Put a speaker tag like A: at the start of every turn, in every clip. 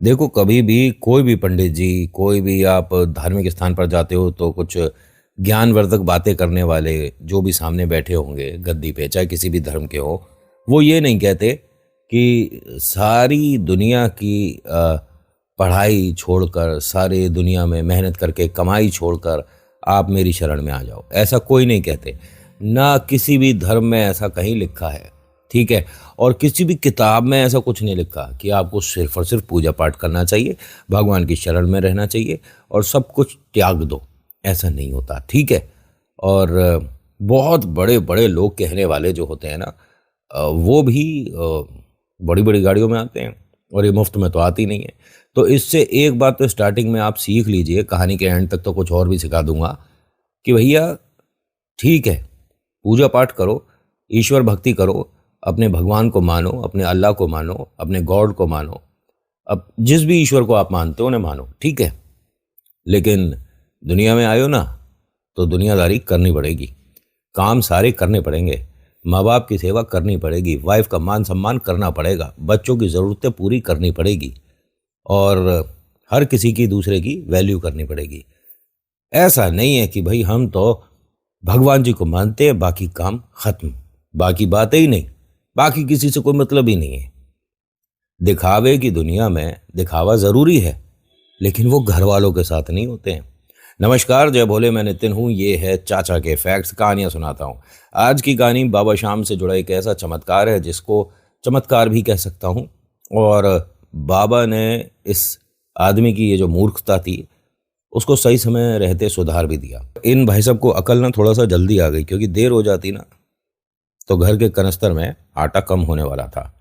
A: देखो, कभी भी कोई भी पंडित जी, कोई भी आप धार्मिक स्थान पर जाते हो तो कुछ ज्ञानवर्धक बातें करने वाले जो भी सामने बैठे होंगे गद्दी पे, चाहे किसी भी धर्म के हो, वो ये नहीं कहते कि सारी दुनिया की पढ़ाई छोड़कर, सारी दुनिया में मेहनत करके कमाई छोड़कर आप मेरी शरण में आ जाओ। ऐसा कोई नहीं कहते, ना किसी भी धर्म में ऐसा कहीं लिखा है। ठीक है। और किसी भी किताब में ऐसा कुछ नहीं लिखा कि आपको सिर्फ और सिर्फ पूजा पाठ करना चाहिए, भगवान की शरण में रहना चाहिए और सब कुछ त्याग दो। ऐसा नहीं होता। ठीक है। और बहुत बड़े बड़े लोग कहने वाले जो होते हैं ना, वो भी बड़ी बड़ी गाड़ियों में आते हैं और ये मुफ्त में तो आती नहीं है। तो इससे एक बात तो स्टार्टिंग में आप सीख लीजिए, कहानी के एंड तक तो कुछ और भी सिखा दूंगा कि भैया ठीक है, पूजा पाठ करो, ईश्वर भक्ति करो, अपने भगवान को मानो, अपने अल्लाह को मानो, अपने गॉड को मानो। अब जिस भी ईश्वर को आप मानते हो उन्हें मानो, ठीक है। लेकिन दुनिया में आयो ना तो दुनियादारी करनी पड़ेगी, काम सारे करने पड़ेंगे, माँ बाप की सेवा करनी पड़ेगी, वाइफ का मान सम्मान करना पड़ेगा, बच्चों की ज़रूरतें पूरी करनी पड़ेगी और हर किसी की दूसरे की वैल्यू करनी पड़ेगी। ऐसा नहीं है कि भाई हम तो भगवान जी को मानते हैं, बाकी काम खत्म, बाकी बातें ही नहीं, बाकी किसी से कोई मतलब ही नहीं है। दिखावे की दुनिया में दिखावा जरूरी है, लेकिन वो घर वालों के साथ नहीं होते हैं। नमस्कार, जय भोले, मैं नितिन हूँ। ये है चाचा के फैक्ट्स, कहानियाँ सुनाता हूँ। आज की कहानी बाबा शाम से जुड़ा एक ऐसा चमत्कार है जिसको चमत्कार भी कह सकता हूँ। और बाबा ने इस आदमी की ये जो मूर्खता थी उसको सही समय रहते सुधार भी दिया। इन भाई साहब को अकल ना थोड़ा सा जल्दी आ गई, क्योंकि देर हो जाती ना तो घर के कनस्तर में आटा कम होने वाला था।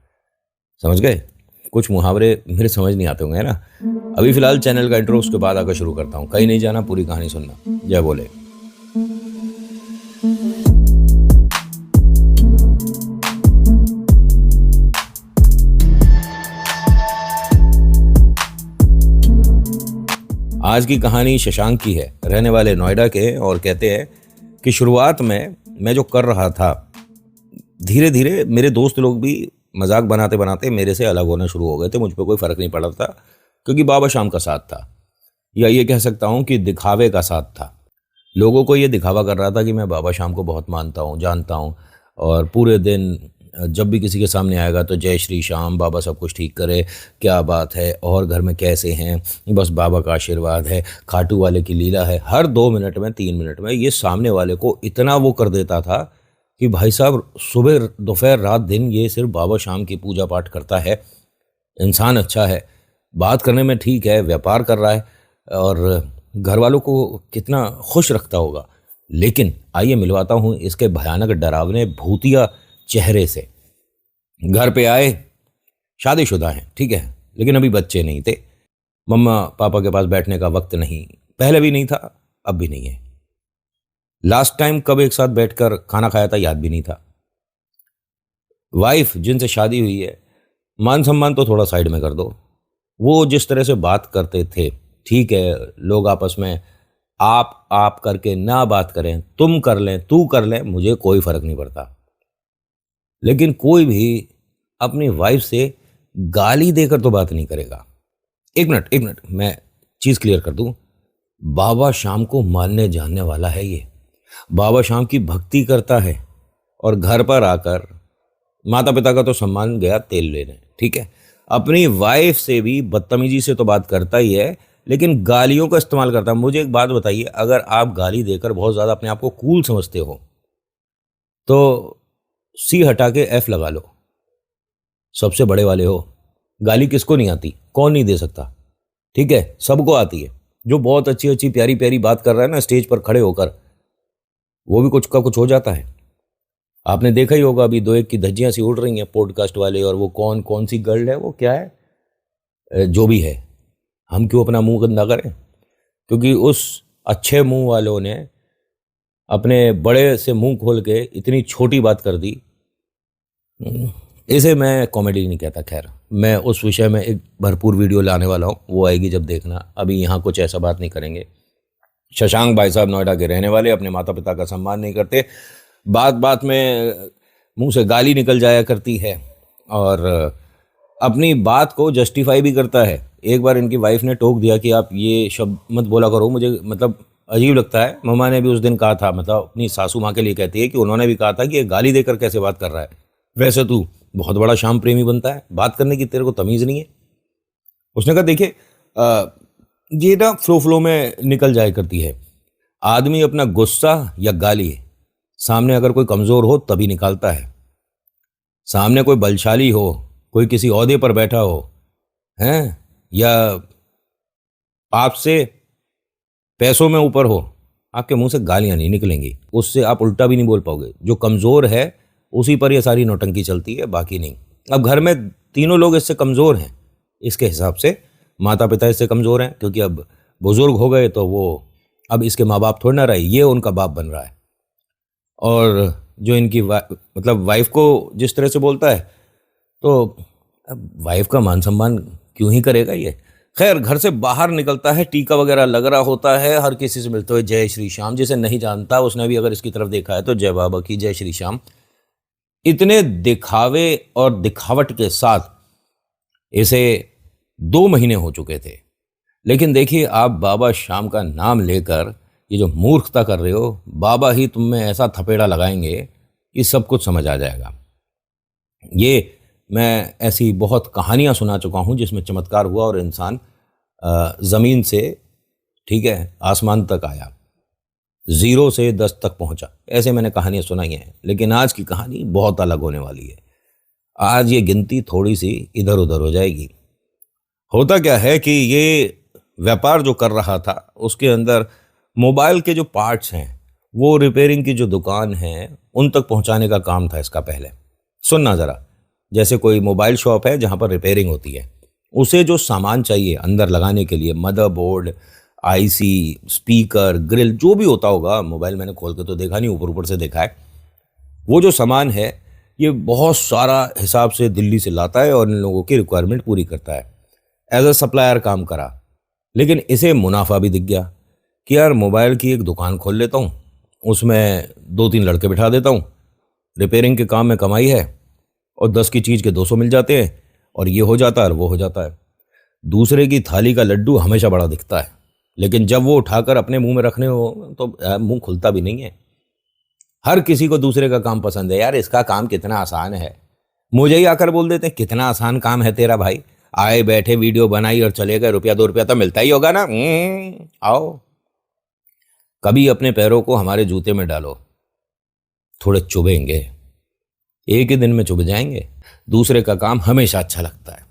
A: समझ गए? कुछ मुहावरे मेरे समझ नहीं आते होंगे, है ना। अभी फिलहाल चैनल का इंट्रो, उसके बाद आकर शुरू करता हूँ। कहीं नहीं जाना, पूरी कहानी सुनना। जय बोले। आज की कहानी शशांक की है, रहने वाले नोएडा के, और कहते हैं कि शुरुआत में मैं जो कर रहा था, धीरे धीरे मेरे दोस्त लोग भी मजाक बनाते बनाते मेरे से अलग होना शुरू हो गए थे। मुझ पर कोई फ़र्क नहीं पड़ा था, क्योंकि बाबा शाम का साथ था, या ये कह सकता हूँ कि दिखावे का साथ था। लोगों को ये दिखावा कर रहा था कि मैं बाबा शाम को बहुत मानता हूँ, जानता हूँ, और पूरे दिन जब भी किसी के सामने आएगा तो जय श्री श्याम, बाबा सब कुछ ठीक करे, क्या बात है, और घर में कैसे हैं, बस बाबा का आशीर्वाद है, खाटू वाले की लीला है। हर 2 मिनट में 3 मिनट में ये सामने वाले को इतना वो कर देता था कि भाई साहब सुबह दोपहर रात दिन ये सिर्फ बाबा शाम की पूजा पाठ करता है, इंसान अच्छा है, बात करने में ठीक है, व्यापार कर रहा है, और घर वालों को कितना खुश रखता होगा। लेकिन आइए मिलवाता हूँ इसके भयानक डरावने भूतिया चेहरे से। घर पे आए, शादीशुदा हैं, ठीक है, लेकिन अभी बच्चे नहीं थे, मम्मा पापा के पास बैठने का वक्त नहीं, पहले भी नहीं था, अब भी नहीं है। लास्ट टाइम कब एक साथ बैठकर खाना खाया था याद भी नहीं था। वाइफ जिनसे शादी हुई है, मान सम्मान तो थोड़ा साइड में कर दो। वो जिस तरह से बात करते थे, ठीक है, लोग आपस में आप करके ना बात करें, तुम कर लें, तू कर लें, मुझे कोई फर्क नहीं पड़ता। लेकिन कोई भी अपनी वाइफ से गाली देकर तो बात नहीं करेगा। एक मिनट मैं चीज क्लियर कर दूं। बाबा शाम को मानने जानने वाला है ये, बाबा शाम की भक्ति करता है, और घर पर आकर माता पिता का तो सम्मान गया तेल लेने, ठीक है, अपनी वाइफ से भी बदतमीजी से तो बात करता ही है, लेकिन गालियों का इस्तेमाल करता है। मुझे एक बात बताइए, अगर आप गाली देकर बहुत ज़्यादा अपने आप को कूल समझते हो तो सी हटा के एफ लगा लो, सबसे बड़े वाले हो। गाली किसको नहीं आती, कौन नहीं दे सकता, ठीक है, सबको आती है। जो बहुत अच्छी अच्छी प्यारी प्यारी बात कर रहा है ना स्टेज पर खड़े होकर, वो भी कुछ का कुछ हो जाता है। आपने देखा ही होगा, अभी दो एक की धज्जियां सी उड़ रही हैं पॉडकास्ट वाले, और वो कौन कौन सी गर्ल है, वो क्या है, जो भी है, हम क्यों अपना मुंह गंदा करें, क्योंकि उस अच्छे मुंह वालों ने अपने बड़े से मुंह खोल के इतनी छोटी बात कर दी। इसे मैं कॉमेडी नहीं कहता। खैर, मैं उस विषय में एक भरपूर वीडियो लाने वाला हूँ, वो आएगी जब देखना। अभी यहाँ कुछ ऐसा बात नहीं करेंगे। शशांक भाई साहब नोएडा के रहने वाले, अपने माता पिता का सम्मान नहीं करते, बात बात में मुंह से गाली निकल जाया करती है, और अपनी बात को जस्टिफाई भी करता है। एक बार इनकी वाइफ ने टोक दिया कि आप ये शब्द मत बोला करो, मुझे मतलब अजीब लगता है। मम्मा ने भी उस दिन कहा था, मतलब अपनी सासू माँ के लिए कहती है कि उन्होंने भी कहा था कि ये गाली देकर कैसे बात कर रहा है, वैसे तू बहुत बड़ा शाम प्रेमी बनता है, बात करने की तेरे को तमीज़ नहीं है। उसने कहा देखिए ये ना फ्लो में निकल जाया करती है। आदमी अपना गुस्सा या गाली सामने अगर कोई कमज़ोर हो तभी निकालता है। सामने कोई बलशाली हो, कोई किसी ओहदे पर बैठा हो, हैं, या आपसे पैसों में ऊपर हो, आपके मुंह से गालियां नहीं निकलेंगी, उससे आप उल्टा भी नहीं बोल पाओगे। जो कमज़ोर है उसी पर ये सारी नौटंकी चलती है, बाकी नहीं। अब घर में तीनों लोग इससे कमज़ोर हैं, इसके हिसाब से माता पिता इससे कमज़ोर हैं, क्योंकि अब बुज़ुर्ग हो गए तो वो अब इसके माँ बाप थोड़ा ना रहे, ये उनका बाप बन रहा है। और जो इनकी मतलब वाइफ को जिस तरह से बोलता है, तो अब वाइफ का मान सम्मान क्यों ही करेगा ये। खैर, घर से बाहर निकलता है, टीका वगैरह लग रहा होता है, हर किसी से मिलते हुए जय श्री श्याम। जिसे नहीं जानता उसने भी अगर इसकी तरफ देखा है तो जय बाबा की जय श्री श्याम। इतने दिखावे और दिखावट के साथ इसे 2 महीने हो चुके थे। लेकिन देखिए, आप बाबा श्याम का नाम लेकर ये जो मूर्खता कर रहे हो, बाबा ही तुम में ऐसा थपेड़ा लगाएंगे कि सब कुछ समझ आ जाएगा। ये मैं ऐसी बहुत कहानियां सुना चुका हूं जिसमें चमत्कार हुआ और इंसान ज़मीन से, ठीक है, आसमान तक आया, 0 से 10 तक पहुंचा। ऐसे मैंने कहानियां सुनाई हैं। लेकिन आज की कहानी बहुत अलग होने वाली है। आज ये गिनती थोड़ी सी इधर उधर हो जाएगी। होता क्या है कि ये व्यापार जो कर रहा था उसके अंदर मोबाइल के जो पार्ट्स हैं, वो रिपेयरिंग की जो दुकान है उन तक पहुंचाने का काम था इसका। पहले सुनना ज़रा, जैसे कोई मोबाइल शॉप है जहां पर रिपेयरिंग होती है, उसे जो सामान चाहिए अंदर लगाने के लिए, मदरबोर्ड, आईसी, स्पीकर, ग्रिल, जो भी होता होगा, मोबाइल मैंने खोल के तो देखा नहीं, ऊपर ऊपर से देखा है, वो जो सामान है ये बहुत सारा हिसाब से दिल्ली से लाता है और इन लोगों की रिक्वायरमेंट पूरी करता है। एज अ सप्लायर काम करा। लेकिन इसे मुनाफा भी दिख गया कि यार मोबाइल की एक दुकान खोल लेता हूँ, उसमें 2-3 लड़के बिठा देता हूँ, रिपेयरिंग के काम में कमाई है और 10 की चीज़ के 200 मिल जाते हैं, और ये हो जाता है और वो हो जाता है। दूसरे की थाली का लड्डू हमेशा बड़ा दिखता है, लेकिन जब वो उठाकर अपने मुंह में रखने हो तो मुंह खुलता भी नहीं है। हर किसी को दूसरे का काम पसंद है। यार इसका काम कितना आसान है, मुझे ही आकर बोल देते हैं कितना आसान काम है तेरा भाई, आए बैठे वीडियो बनाई और चले गए, रुपया 2 रुपया तो मिलता ही होगा ना। आओ कभी अपने पैरों को हमारे जूते में डालो, थोड़े चुभेंगे, एक ही दिन में चुभ जाएंगे। दूसरे का काम हमेशा अच्छा लगता है।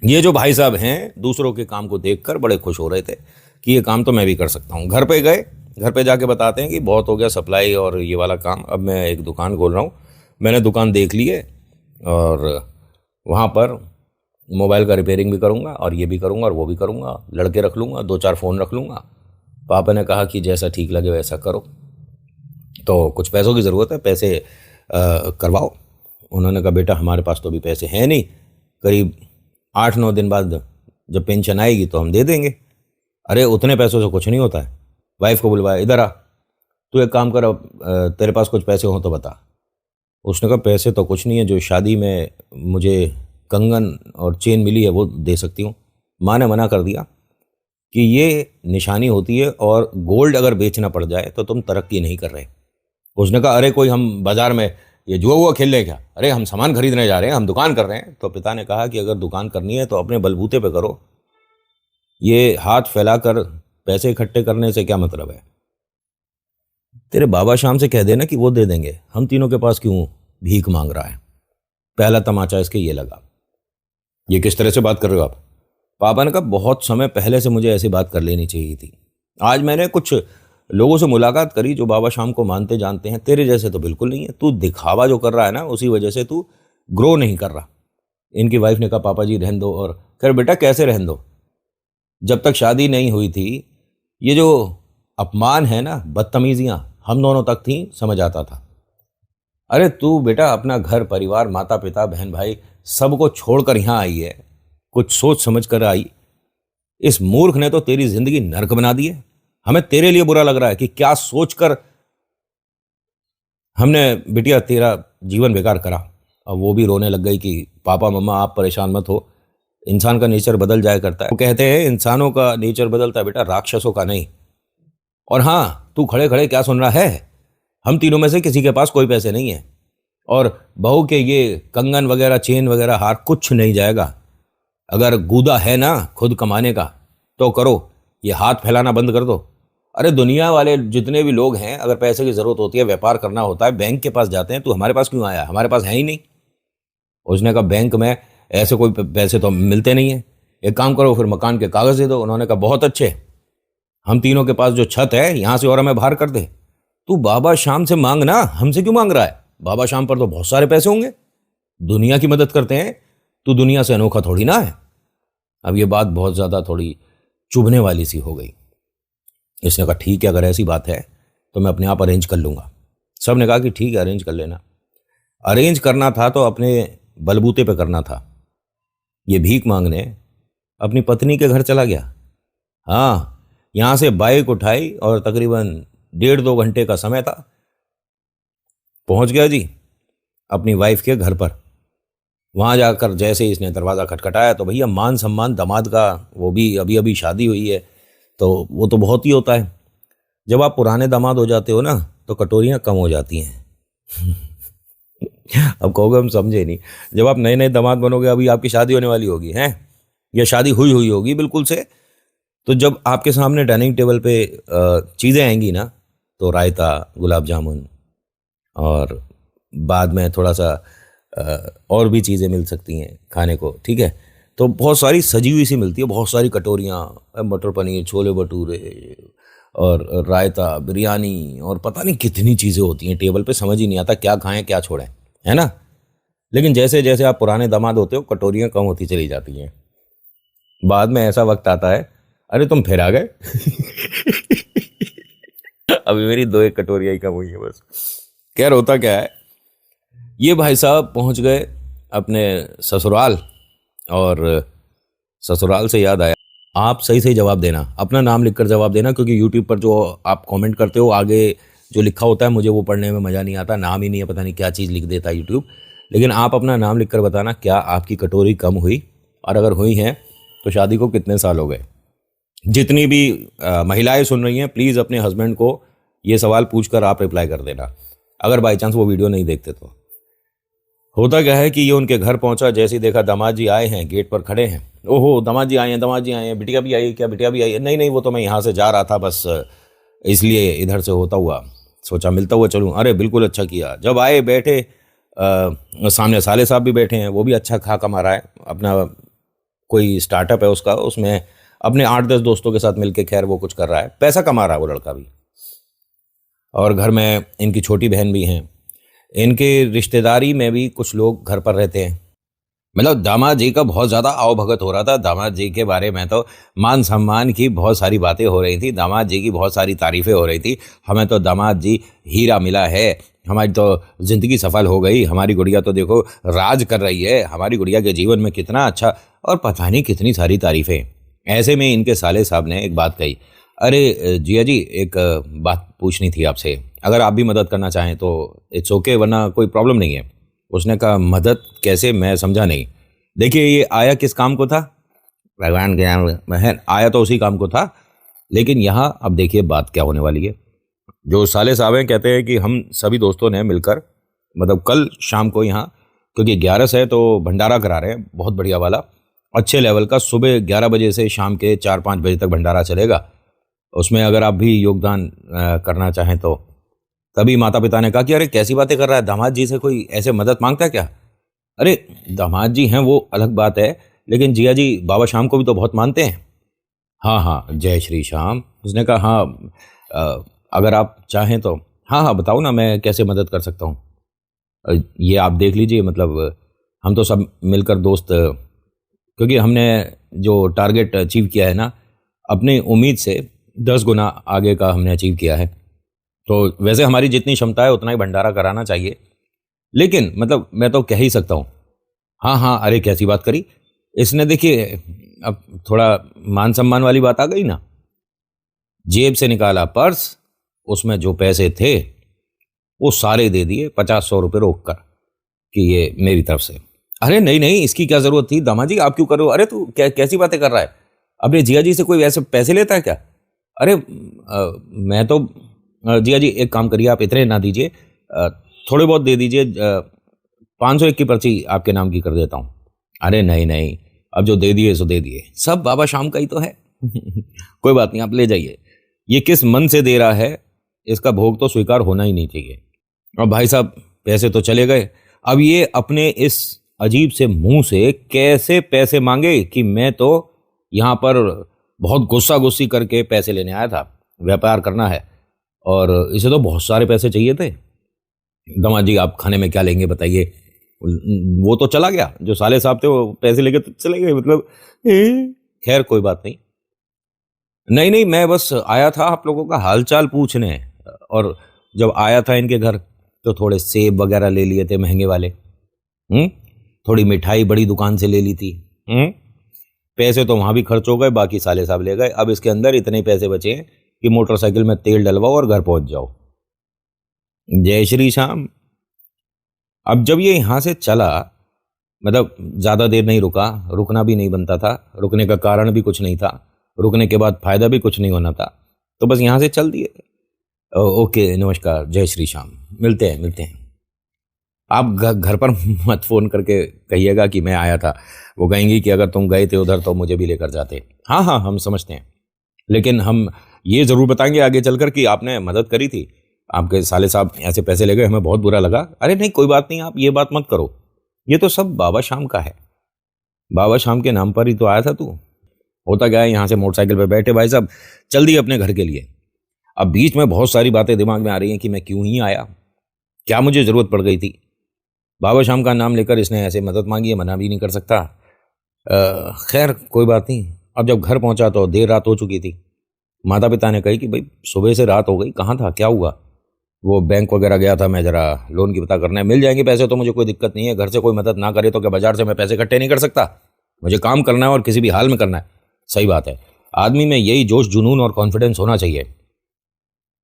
A: ये जो भाई साहब हैं दूसरों के काम को देखकर बड़े खुश हो रहे थे कि ये काम तो मैं भी कर सकता हूँ। घर पे गए, घर पे जाके बताते हैं कि बहुत हो गया सप्लाई और ये वाला काम, अब मैं एक दुकान खोल रहा हूँ। मैंने दुकान देख ली है और वहाँ पर मोबाइल का रिपेयरिंग भी करूँगा और ये भी करूँगा और वो भी करूँगा, लड़के रख लूँगा, 2-4 फ़ोन रख लूँगा। पापा ने कहा कि जैसा ठीक लगे वैसा करो, तो कुछ पैसों की ज़रूरत है, पैसे करवाओ। उन्होंने कहा बेटा हमारे पास तो अभी पैसे हैं नहीं, करीब 8-9 दिन बाद जब पेंशन आएगी तो हम दे देंगे। अरे उतने पैसों से कुछ नहीं होता है। वाइफ को बुलवाया, इधर आ, तू एक काम कर, तेरे पास कुछ पैसे हों तो बता। उसने कहा पैसे तो कुछ नहीं है, जो शादी में मुझे कंगन और चेन मिली है वो दे सकती हूँ। माँ ने मना कर दिया कि ये निशानी होती है और गोल्ड अगर बेचना पड़ जाए तो तुम तरक्की नहीं कर रहे। उसने कहा अरे कोई हम बाजार में ये जुआ हुआ खेल रहे क्या, अरे हम सामान खरीदने जा रहे हैं, हम दुकान कर रहे हैं। तो पिता ने कहा कि अगर दुकान करनी है तो अपने बलबूते पे करो, ये हाथ फैलाकर पैसे इकट्ठे करने से क्या मतलब है। तेरे बाबा शाम से कह देना कि वो दे देंगे, हम तीनों के पास क्यों भीख मांग रहा है। पहला तमाचा इसके ये लगा, ये किस तरह से बात कर रहे हो आप। पापा ने कहा बहुत समय पहले से मुझे ऐसी बात कर लेनी चाहिए थी। आज मैंने कुछ लोगों से मुलाकात करी जो बाबा शाम को मानते जानते हैं, तेरे जैसे तो बिल्कुल नहीं है। तू दिखावा जो कर रहा है ना, उसी वजह से तू ग्रो नहीं कर रहा। इनकी वाइफ ने कहा पापा जी रहन दो। और खैर बेटा कैसे रहन दो, जब तक शादी नहीं हुई थी ये जो अपमान है ना, बदतमीजियां हम दोनों तक थी, समझ आता था। अरे तू बेटा अपना घर परिवार, माता पिता, बहन भाई सबको छोड़कर यहाँ आई है, कुछ सोच समझ कर आई। इस मूर्ख ने तो तेरी जिंदगी नर्क बना दी है। हमें तेरे लिए बुरा लग रहा है कि क्या सोचकर हमने बिटिया तेरा जीवन बेकार करा। अब वो भी रोने लग गई कि पापा मम्मा आप परेशान मत हो, इंसान का नेचर बदल जाया करता है। वो कहते हैं इंसानों का नेचर बदलता है बेटा, राक्षसों का नहीं। और हाँ, तू खड़े खड़े क्या सुन रहा है? हम तीनों में से किसी के पास कोई पैसे नहीं है, और बहू के ये कंगन वगैरह, चेन वगैरह, हार कुछ नहीं जाएगा। अगर गूदा है ना खुद कमाने का तो करो, ये हाथ फैलाना बंद कर दो। अरे दुनिया वाले जितने भी लोग हैं, अगर पैसे की जरूरत होती है, व्यापार करना होता है, बैंक के पास जाते हैं। तू हमारे पास क्यों आया? हमारे पास है ही नहीं। उसने कहा बैंक में ऐसे कोई पैसे तो मिलते नहीं है, एक काम करो फिर मकान के कागज दे दो। उन्होंने कहा बहुत अच्छे, हम तीनों के पास जो छत है यहां से और हमें बाहर कर दे। तू बाबा शाम से मांग ना, हमसे क्यों मांग रहा है? बाबा शाम पर तो बहुत सारे पैसे होंगे, दुनिया की मदद करते हैं। तू दुनिया से अनोखा थोड़ी ना है। अब ये बात बहुत ज्यादा थोड़ी चुभने वाली सी हो गई। इसने कहा ठीक है, अगर ऐसी बात है तो मैं अपने आप अरेंज कर लूंगा। सब ने कहा कि ठीक है, अरेंज कर लेना। अरेंज करना था तो अपने बलबूते पे करना था। ये भीख मांगने अपनी पत्नी के घर चला गया। हाँ, यहां से बाइक उठाई और तकरीबन 1.5-2 घंटे का समय था, पहुंच गया जी अपनी वाइफ के घर पर। वहां जाकर जैसे ही इसने दरवाज़ा खटखटाया तो भैया मान सम्मान दामाद का, वो भी अभी अभी शादी हुई है तो वो तो बहुत ही होता है। जब आप पुराने दामाद हो जाते हो ना तो कटोरियां कम हो जाती हैं। अब कहोगे हम समझे नहीं। जब आप नए नए दामाद बनोगे, अभी आपकी शादी होने वाली होगी हैं, या शादी हुई हुई होगी बिल्कुल से, तो जब आपके सामने डाइनिंग टेबल पे चीज़ें आएंगी ना, तो रायता, गुलाब जामुन, और बाद में थोड़ा सा और भी चीज़ें मिल सकती हैं खाने को, ठीक है। तो बहुत सारी सजी हुई सी मिलती है, बहुत सारी कटोरियाँ, मटर पनीर, छोले भटूरे और रायता, बिरयानी, और पता नहीं कितनी चीज़ें होती हैं टेबल पे, समझ ही नहीं आता क्या खाएं क्या छोड़ें, है ना। लेकिन जैसे जैसे आप पुराने दामाद होते हो, कटोरियाँ कम होती चली जाती हैं। बाद में ऐसा वक्त आता है, अरे तुम फिर आ गए। अभी मेरी 2-1 कटोरियाँ ही कम हुई है बस। खैर होता क्या है, ये भाई साहब पहुंच गए अपने ससुराल, और ससुराल से याद आया, आप सही सही जवाब देना, अपना नाम लिखकर जवाब देना, क्योंकि यूट्यूब पर जो आप कमेंट करते हो आगे जो लिखा होता है मुझे वो पढ़ने में मज़ा नहीं आता, नाम ही नहीं है, पता नहीं क्या चीज़ लिख देता है यूट्यूब। लेकिन आप अपना नाम लिखकर बताना क्या आपकी कटोरी कम हुई, और अगर हुई हैं तो शादी को कितने साल हो गए। जितनी भी महिलाएं सुन रही हैं, प्लीज़ अपने हस्बैंड को ये सवाल पूछकर आप रिप्लाई कर देना, अगर बाई चांस वो वीडियो नहीं देखते तो। होता क्या है कि ये उनके घर पहुंचा, जैसे ही देखा दामाद जी आए हैं, गेट पर खड़े हैं। ओहो, दामाद जी आए हैं, दामाद जी आए हैं, बिटिया भी आई है क्या, बिटिया भी आई है? नहीं नहीं, वो तो मैं यहाँ से जा रहा था बस, इसलिए इधर से होता हुआ सोचा मिलता हुआ चलूँ। अरे बिल्कुल अच्छा किया। जब आए बैठे, सामने साले साहब भी बैठे हैं, वो भी अच्छा खा कमा रहा है, अपना कोई स्टार्टअप है उसका, उसमें अपने 8-10 दोस्तों के साथ मिलकर खैर वो कुछ कर रहा है, पैसा कमा रहा है वो लड़का भी। और घर में इनकी छोटी बहन भी हैं, इनके रिश्तेदारी में भी कुछ लोग घर पर रहते हैं। मतलब दामाद जी का बहुत ज़्यादा आवभगत हो रहा था। दामाद जी के बारे में तो मान सम्मान की बहुत सारी बातें हो रही थी, दामाद जी की बहुत सारी तारीफ़ें हो रही थी। हमें तो दामाद जी हीरा मिला है, हमारी तो ज़िंदगी सफल हो गई, हमारी गुड़िया तो देखो राज कर रही है, हमारी गुड़िया के जीवन में कितना अच्छा, और पता नहीं कितनी सारी तारीफ़ें। ऐसे में इनके साले साहब ने एक बात कही, अरे जिया जी एक बात पूछनी थी आपसे, अगर आप भी मदद करना चाहें तो इट्स ओके, वरना कोई प्रॉब्लम नहीं है। उसने कहा मदद कैसे, मैं समझा नहीं। देखिए ये आया किस काम को था, भगवान के नाम में आया तो उसी काम को था, लेकिन यहाँ अब देखिए बात क्या होने वाली है। जो साले साहब हैं कहते हैं कि हम सभी दोस्तों ने मिलकर, मतलब कल शाम को यहाँ, क्योंकि 11 है तो भंडारा करा रहे हैं बहुत बढ़िया वाला, अच्छे लेवल का, सुबह 11 बजे से शाम के 4-5 बजे तक भंडारा चलेगा। उसमें अगर आप भी योगदान करना चाहें तो। तभी माता पिता ने कहा कि अरे कैसी बातें कर रहा है, दामाद जी से कोई ऐसे मदद मांगता है क्या? अरे दामाद जी हैं वो अलग बात है, लेकिन जिया जी बाबा श्याम को भी तो बहुत मानते हैं। हाँ हाँ, जय श्री श्याम। उसने कहा हाँ, अगर आप चाहें तो। हाँ हाँ बताओ ना, मैं कैसे मदद कर सकता हूँ। ये आप देख लीजिए, मतलब हम तो सब मिलकर दोस्त, क्योंकि हमने जो टारगेट अचीव किया है ना, अपनी उम्मीद से 10 गुना आगे का हमने अचीव किया है। तो वैसे हमारी जितनी क्षमता है उतना ही भंडारा कराना चाहिए, लेकिन मतलब मैं तो कह ही सकता हूँ। हाँ हाँ, अरे कैसी बात करी इसने। देखिए अब थोड़ा मान सम्मान वाली बात आ गई ना। जेब से निकाला पर्स, उसमें जो पैसे थे वो सारे दे दिए, 50-100 रुपये रोक कर, कि ये मेरी तरफ से। अरे नहीं नहीं, इसकी क्या जरूरत थी दामाद जी, आप क्यों कर रहे हो? अरे तू कैसी बातें कर रहा है? अपने जिया जी से कोई ऐसे पैसे लेता है क्या? अरे मैं तो जिया जी एक काम करिए, आप इतने ना दीजिए, थोड़े बहुत दे दीजिए, 501 की पर्ची आपके नाम की कर देता हूँ। अरे नहीं नहीं, अब जो दे दिए सो दे दिए, सब बाबा शाम का ही तो है। कोई बात नहीं, आप ले जाइए। ये किस मन से दे रहा है, इसका भोग तो स्वीकार होना ही नहीं चाहिए। और भाई साहब, पैसे तो चले गए, अब ये अपने इस अजीब से मुंह से कैसे पैसे मांगे कि मैं तो यहाँ पर बहुत गुस्सा गुस्सी करके पैसे लेने आया था, व्यापार करना है, और इसे तो बहुत सारे पैसे चाहिए थे। दामाद जी आप खाने में क्या लेंगे बताइए? वो तो चला गया, जो साले साहब थे वो पैसे लेके तो चले गए, मतलब खैर कोई बात नहीं। नहीं नहीं, मैं बस आया था आप लोगों का हालचाल पूछने, और जब आया था इनके घर तो थोड़े सेब वगैरह ले लिए थे महंगे वाले। हम्म थोड़ी मिठाई बड़ी दुकान से ले ली थी। पैसे तो वहां भी खर्च हो गए, बाकी साले साहब ले गए। अब इसके अंदर इतने पैसे बचे हैं कि मोटरसाइकिल में तेल डलवाओ और घर पहुंच जाओ। जय श्री श्याम। अब जब ये यहां से चला, मतलब ज्यादा देर नहीं रुका, रुकना भी नहीं बनता था, रुकने का कारण भी कुछ नहीं था, रुकने के बाद फायदा भी कुछ नहीं होना था, तो बस यहां से चल दिए। ओके नमस्कार, जय श्री श्याम, मिलते हैं मिलते हैं। आप घर पर मत फोन करके कहिएगा कि मैं आया था, वो कहेंगी कि अगर तुम गए थे उधर तो मुझे भी लेकर जाते। हाँ हाँ हम समझते हैं, लेकिन हम ये जरूर बताएंगे आगे चलकर कि आपने मदद करी थी, आपके साले साहब ऐसे पैसे ले गए, हमें बहुत बुरा लगा। अरे नहीं कोई बात नहीं, आप ये बात मत करो, ये तो सब बाबा शाम का है, बाबा शाम के नाम पर ही तो आया था तू। होता क्या है, यहाँ से मोटरसाइकिल पे बैठे भाई साहब चल दिए अपने घर के लिए। अब बीच में बहुत सारी बातें दिमाग में आ रही हैं कि मैं क्यों ही आया, क्या मुझे जरूरत पड़ गई थी। बाबा शाम का नाम लेकर इसने ऐसे मदद मांगी है, मना भी नहीं कर सकता। खैर कोई बात नहीं। अब जब घर पहुंचा तो देर रात हो चुकी थी। माता पिता ने कही कि भाई सुबह से रात हो गई, कहाँ था, क्या हुआ? वो बैंक वगैरह गया था मैं, जरा लोन की पता करना है, मिल जाएंगे पैसे तो मुझे कोई दिक्कत नहीं है, घर से कोई मदद ना करे तो क्या बाजार से मैं पैसे इकट्ठे नहीं कर सकता? मुझे काम करना है और किसी भी हाल में करना है। सही बात है, आदमी में यही जोश जुनून और कॉन्फिडेंस होना चाहिए।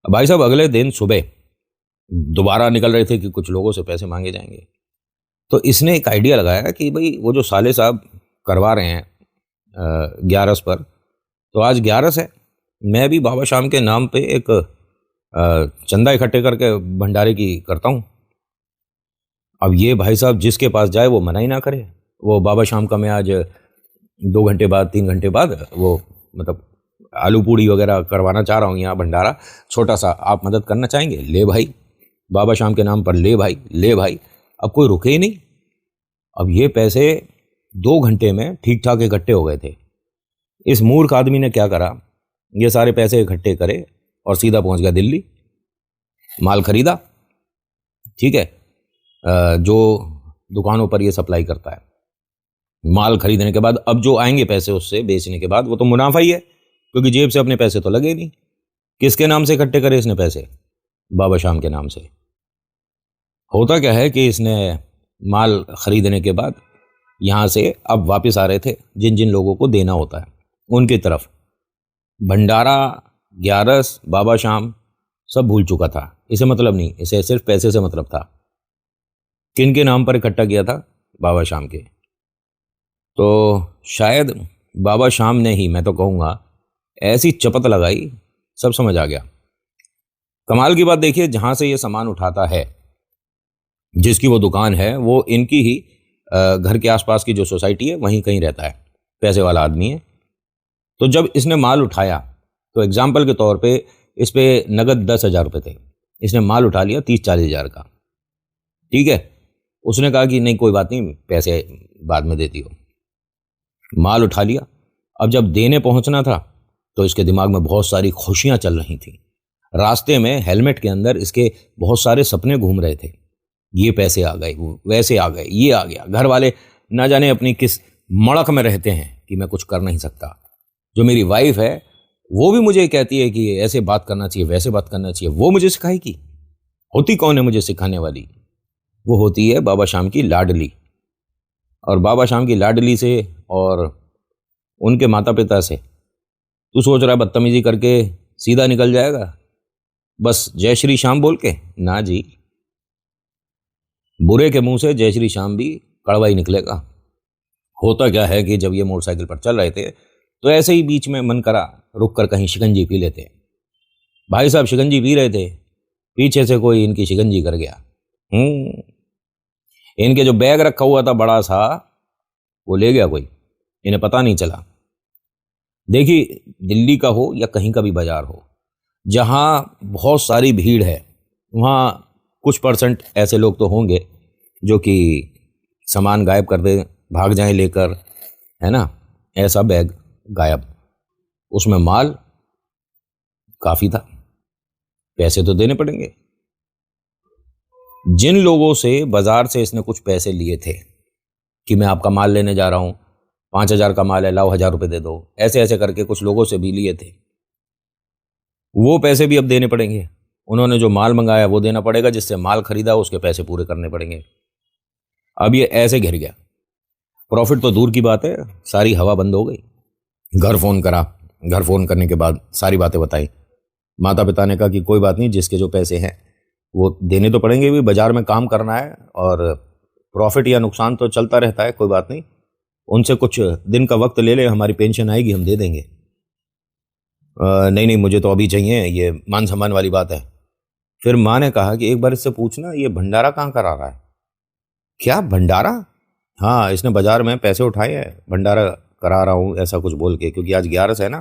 A: भाई साहब अगले दिन सुबह दोबारा निकल रहे थे कि कुछ लोगों से पैसे मांगे जाएंगे, तो इसने एक आइडिया लगाया कि भाई वो जो साले साहब करवा रहे हैं 11 पर, तो आज 11 है, मैं भी बाबा शाम के नाम पे एक चंदा इकट्ठे करके भंडारे की करता हूँ। अब ये भाई साहब जिसके पास जाए वो मना ही ना करे। वो बाबा शाम का मैं आज 2 घंटे बाद 3 घंटे बाद वो मतलब आलू पूड़ी वगैरह करवाना चाह रहा हूँ यहाँ भंडारा, छोटा सा, आप मदद करना चाहेंगे? ले भाई, बाबा शाम के नाम पर ले भाई ले भाई। अब कोई रुके ही नहीं। अब ये पैसे 2 घंटे में ठीक ठाक इकट्ठे हो गए थे। इस मूर्ख आदमी ने क्या करा, ये सारे पैसे इकट्ठे करे और सीधा पहुंच गया दिल्ली। माल खरीदा, ठीक है, जो दुकानों पर ये सप्लाई करता है। माल खरीदने के बाद अब जो आएंगे पैसे उससे बेचने के बाद, वो तो मुनाफा ही है, क्योंकि जेब से अपने पैसे तो लगे नहीं। किसके नाम से इकट्ठे करे इसने पैसे? बाबा शाम के नाम से। होता क्या है कि इसने माल खरीदने के बाद यहाँ से अब वापस आ रहे थे, जिन जिन लोगों को देना होता है उनकी तरफ, भंडारा, ग्यारस, बाबा शाम सब भूल चुका था। इसे मतलब नहीं, इसे सिर्फ पैसे से मतलब था। किन के नाम पर इकट्ठा किया था? बाबा शाम के। तो शायद बाबा शाम ने ही, मैं तो कहूँगा, ऐसी चपत लगाई, सब समझ आ गया। कमाल की बात देखिए, जहाँ से ये सामान उठाता है, जिसकी वो दुकान है, वो इनकी ही घर के आसपास की जो सोसाइटी है वहीं कहीं रहता है, पैसे वाला आदमी है। तो जब इसने माल उठाया, तो एग्जाम्पल के तौर पे इस पे नगद 10,000 रुपये थे, इसने माल उठा लिया 30-40 हज़ार का, ठीक है। उसने कहा कि नहीं कोई बात नहीं, पैसे बाद में देती हो। माल उठा लिया। अब जब देने पहुंचना था तो इसके दिमाग में बहुत सारी खुशियां चल रही थी। रास्ते में हेलमेट के अंदर इसके बहुत सारे सपने घूम रहे थे। ये पैसे आ गए, वैसे आ गए, ये आ गया। घर वाले ना जाने अपनी किस मड़क में रहते हैं कि मैं कुछ कर नहीं सकता। जो मेरी वाइफ है वो भी मुझे कहती है कि ऐसे बात करना चाहिए, वैसे बात करना चाहिए। वो मुझे सिखाएगी? होती कौन है मुझे सिखाने वाली? वो होती है बाबा शाम की लाडली। और बाबा शाम की लाडली से और उनके माता पिता से तू सोच रहा है बदतमीजी करके सीधा निकल जाएगा बस जय श्री श्याम बोल के? ना जी, बुरे के मुंह से जय श्री श्याम भी कड़वा ही निकलेगा। होता क्या है कि जब ये मोटरसाइकिल पर चल रहे थे तो ऐसे ही बीच में मन करा रुक कर कहीं शिकंजी पी लेते। भाई साहब शिकंजी पी रहे थे, पीछे से कोई इनकी शिकंजी कर गया। इनके जो बैग रखा हुआ था बड़ा सा, वो ले गया कोई, इन्हें पता नहीं चला। देखिए, दिल्ली का हो या कहीं का भी बाजार हो, जहां बहुत सारी भीड़ है, वहां कुछ परसेंट ऐसे लोग तो होंगे जो कि सामान गायब कर दे, भाग जाएं लेकर, है ना। ऐसा बैग गायब, उसमें माल काफी था, पैसे तो देने पड़ेंगे। जिन लोगों से बाजार से इसने कुछ पैसे लिए थे कि मैं आपका माल लेने जा रहा हूं, 5,000 का माल है, लाओ 1,000 रुपये दे दो, ऐसे ऐसे करके कुछ लोगों से भी लिए थे, वो पैसे भी अब देने पड़ेंगे। उन्होंने जो माल मंगाया वो देना पड़ेगा, जिससे माल खरीदा उसके पैसे पूरे करने पड़ेंगे। अब ये ऐसे घिर गया। प्रॉफिट तो दूर की बात है, सारी हवा बंद हो गई। घर फोन करा, घर फोन करने के बाद सारी बातें बताई। माता पिता ने कहा कि कोई बात नहीं, जिसके जो पैसे हैं वो देने तो पड़ेंगे, भी बाजार में काम करना है और प्रॉफिट या नुकसान तो चलता रहता है, कोई बात नहीं, उनसे कुछ दिन का वक्त ले ले, हमारी पेंशन आएगी हम दे देंगे। नहीं नहीं, मुझे तो अभी चाहिए, ये मान सम्मान वाली बात है। फिर माँ ने कहा कि एक बार इससे पूछना ये भंडारा कहाँ करा रहा है। क्या भंडारा? हाँ, इसने बाजार में पैसे उठाए हैं, भंडारा करा रहा हूँ ऐसा कुछ बोल के, क्योंकि आज 11 है ना,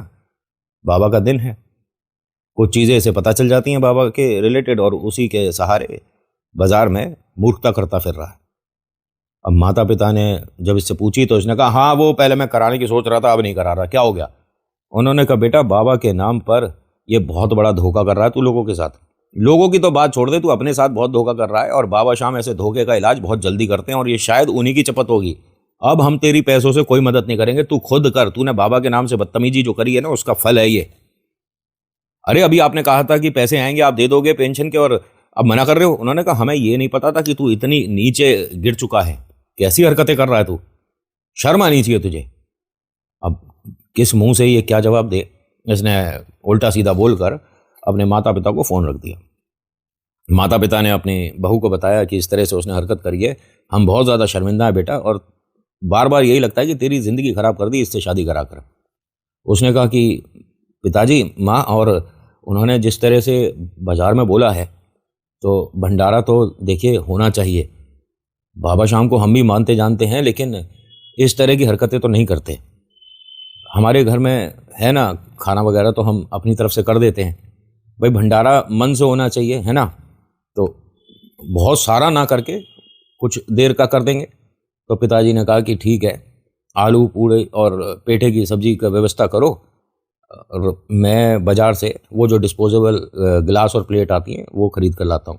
A: बाबा का दिन है। कुछ चीज़ें इसे पता चल जाती हैं बाबा के रिलेटेड, और उसी के सहारे बाजार में मूर्खता करता फिर रहा है। अब माता पिता ने जब इससे पूछी तो इसने कहा हाँ, वो पहले मैं कराने की सोच रहा था, अब नहीं करा रहा। क्या हो गया? उन्होंने कहा बेटा, बाबा के नाम पर ये बहुत बड़ा धोखा कर रहा है तू लोगों के साथ। लोगों की तो बात छोड़ दे, तू अपने साथ बहुत धोखा कर रहा है, और बाबा शाम ऐसे धोखे का इलाज बहुत जल्दी करते हैं, और ये शायद उन्हीं की चपत होगी। अब हम तेरी पैसों से कोई मदद नहीं करेंगे, तू खुद कर। तूने बाबा के नाम से बदतमीजी जो करी है ना, उसका फल है ये। अरे अभी आपने कहा था कि पैसे आएंगे, आप दे दोगे पेंशन के, और अब मना कर रहे हो। उन्होंने कहा हमें ये नहीं पता था कि तू इतनी नीचे गिर चुका है, कैसी हरकतें कर रहा है तू, शर्म आनी चाहिए तुझे। अब किस मुंह से ये क्या जवाब दे, इसने उल्टा सीधा बोलकर अपने माता पिता को फोन रख दिया। माता पिता ने अपनी बहू को बताया कि इस तरह से उसने हरकत करी है, हम बहुत ज़्यादा शर्मिंदा है बेटा, और बार बार यही लगता है कि तेरी ज़िंदगी ख़राब कर दी इससे शादी करा कर। उसने कहा कि पिताजी, माँ, और उन्होंने जिस तरह से बाजार में बोला है तो भंडारा तो देखिए होना चाहिए। बाबा शाम को हम भी मानते जानते हैं, लेकिन इस तरह की हरकतें तो नहीं करते। हमारे घर में है ना खाना वगैरह तो हम अपनी तरफ से कर देते हैं, भाई भंडारा मन से होना चाहिए, है ना। तो बहुत सारा ना करके कुछ देर का कर देंगे। तो पिताजी ने कहा कि ठीक है, आलू पूड़े और पेठे की सब्जी का व्यवस्था करो, और मैं बाजार से वो जो डिस्पोजेबल गिलास और प्लेट आती हैं वो खरीद कर लाता हूँ।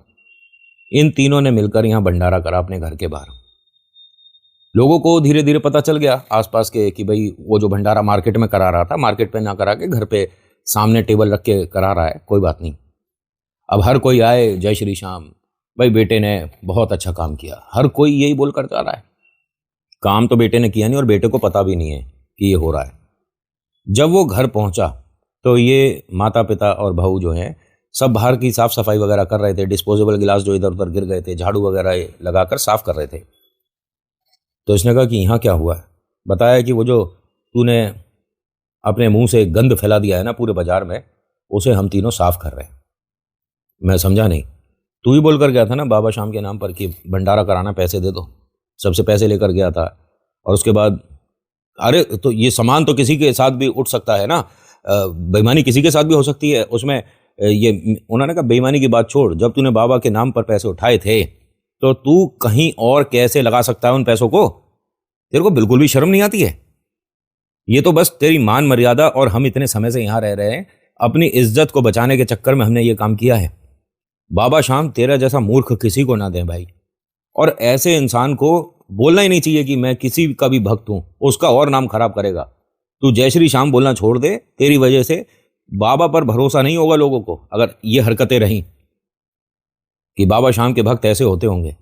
A: इन तीनों ने मिलकर यहाँ भंडारा करा अपने घर के बाहर। लोगों को धीरे धीरे पता चल गया आसपास के कि भाई वो जो भंडारा मार्केट में करा रहा था, मार्केट पे ना करा के घर पे सामने टेबल रख के करा रहा है, कोई बात नहीं। अब हर कोई आए, जय श्री श्याम, भाई बेटे ने बहुत अच्छा काम किया, हर कोई यही बोल कर जा रहा है। काम तो बेटे ने किया नहीं और बेटे को पता भी नहीं है कि ये हो रहा है। जब वो घर पहुंचा तो ये माता पिता और बहू जो हैं सब बाहर की साफ सफाई वगैरह कर रहे थे, डिस्पोजेबल गिलास जो इधर उधर गिर गए थे झाड़ू वगैरह लगाकर साफ कर रहे थे। तो इसने कहा कि यहाँ क्या हुआ है? बताया कि वो जो तूने अपने मुंह से गंद फैला दिया है ना पूरे बाजार में, उसे हम तीनों साफ कर रहे हैं। मैं समझा नहीं, तू ही बोल कर गया था ना बाबा शाम के नाम पर कि भंडारा कराना, पैसे दे दो। सबसे पैसे लेकर गया था, और उसके बाद अरे तो ये सामान तो किसी के साथ भी उठ सकता है ना, बेईमानी किसी के साथ भी हो सकती है उसमें। ये उन्होंने कहा बेईमानी की बात छोड़, जब तूने बाबा के नाम पर पैसे उठाए थे तो तू कहीं और कैसे लगा सकता है उन पैसों को? तेरे को बिल्कुल भी शर्म नहीं आती है? ये तो बस तेरी मान मर्यादा, और हम इतने समय से यहां रह रहे हैं, अपनी इज्जत को बचाने के चक्कर में हमने ये काम किया है। बाबा शाम तेरा जैसा मूर्ख किसी को ना दें भाई, और ऐसे इंसान को बोलना ही नहीं चाहिए कि मैं किसी का भी भक्त हूं, उसका और नाम खराब करेगा। तू जय श्री श्याम बोलना छोड़ दे, तेरी वजह से बाबा पर भरोसा नहीं होगा लोगों को, अगर ये हरकतें रहीं कि बाबा शाम के भक्त ऐसे होते होंगे।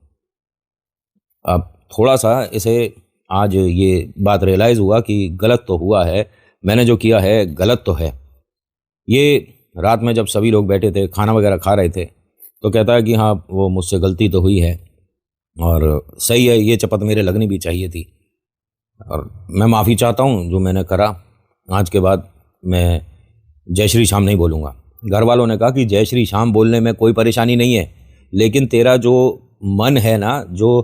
A: अब थोड़ा सा इसे आज ये बात रियलाइज हुआ कि गलत तो हुआ है, मैंने जो किया है गलत तो है। ये रात में जब सभी लोग बैठे थे खाना वगैरह खा रहे थे तो कहता है कि हाँ वो मुझसे गलती तो हुई है, और सही है, ये चपत मेरे लगनी भी चाहिए थी। और मैं माफ़ी चाहता हूँ जो मैंने करा। आज के बाद मैं जय श्री श्याम नहीं बोलूँगा। घर वालों ने कहा कि जय श्री श्याम बोलने में कोई परेशानी नहीं है, लेकिन तेरा जो मन है ना, जो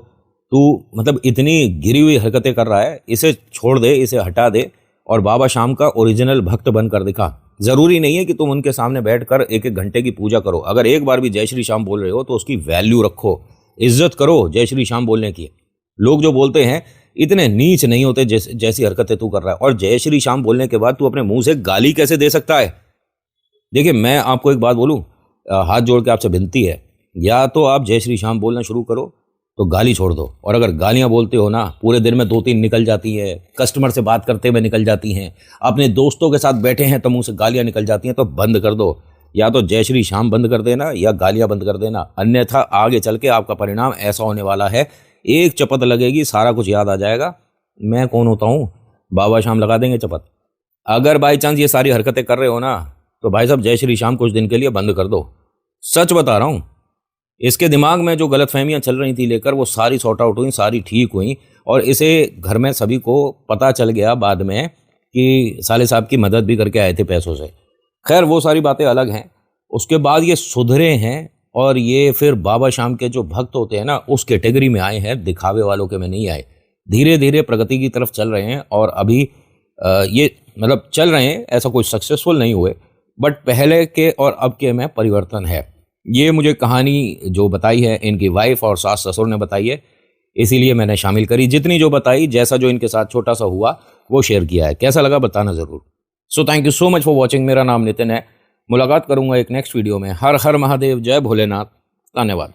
A: तू मतलब इतनी गिरी हुई हरकतें कर रहा है, इसे छोड़ दे, इसे हटा दे और बाबा श्याम का ओरिजिनल भक्त बनकर दिखा। ज़रूरी नहीं है कि तुम उनके सामने बैठकर एक एक घंटे की पूजा करो। अगर एक बार भी जय श्री श्याम बोल रहे हो तो उसकी वैल्यू रखो, इज्जत करो जय श्री श्याम बोलने की। लोग जो बोलते हैं इतने नीच नहीं होते जैसी हरकतें तू कर रहा है। और जय श्री श्याम बोलने के बाद तू अपने मुंह से गाली कैसे दे सकता है? देखिए, मैं आपको एक बात बोलूं, हाथ जोड़ के आपसे विनती है, या तो आप जय श्री श्याम बोलना शुरू करो तो गाली छोड़ दो। और अगर गालियां बोलते हो ना, पूरे दिन में 2-3 निकल जाती है, कस्टमर से बात करते हुए निकल जाती हैं, अपने दोस्तों के साथ बैठे हैं तो मुंह से गालियां निकल जाती हैं, तो बंद कर दो। या तो जय श्री श्याम बंद कर देना या गालियां बंद कर देना, अन्यथा आगे चल के आपका परिणाम ऐसा होने वाला है, एक चपत लगेगी सारा कुछ याद आ जाएगा। मैं कौन होता हूँ, बाबा श्याम लगा देंगे चपत। अगर बाई चांस ये सारी हरकतें कर रहे हो ना, तो भाई साहब जय श्री श्याम कुछ दिन के लिए बंद कर दो। सच बता रहा हूँ। इसके दिमाग में जो गलतफहमियां चल रही थी लेकर, वो सारी सॉर्ट आउट हुई, सारी ठीक हुई। और इसे घर में सभी को पता चल गया बाद में कि साले साहब की मदद भी करके आए थे पैसों से। खैर, वो सारी बातें अलग हैं। उसके बाद ये सुधरे हैं और ये फिर बाबा श्याम के जो भक्त होते हैं ना, उस कैटेगरी में आए हैं, दिखावे वालों के में नहीं आए। धीरे धीरे प्रगति की तरफ चल रहे हैं और अभी ये मतलब चल रहे हैं, ऐसा कोई सक्सेसफुल नहीं हुए, बट पहले के और अब के में परिवर्तन है। ये मुझे कहानी जो बताई है इनकी वाइफ और सास ससुर ने बताई है, इसीलिए मैंने शामिल करी। जितनी जो बताई, जैसा जो इनके साथ छोटा सा हुआ वो शेयर किया है। कैसा लगा बताना ज़रूर। So thank you so much for watching. मेरा नाम नितिन है। मुलाकात करूंगा एक नेक्स्ट वीडियो में। हर हर महादेव, जय भोलेनाथ, धन्यवाद।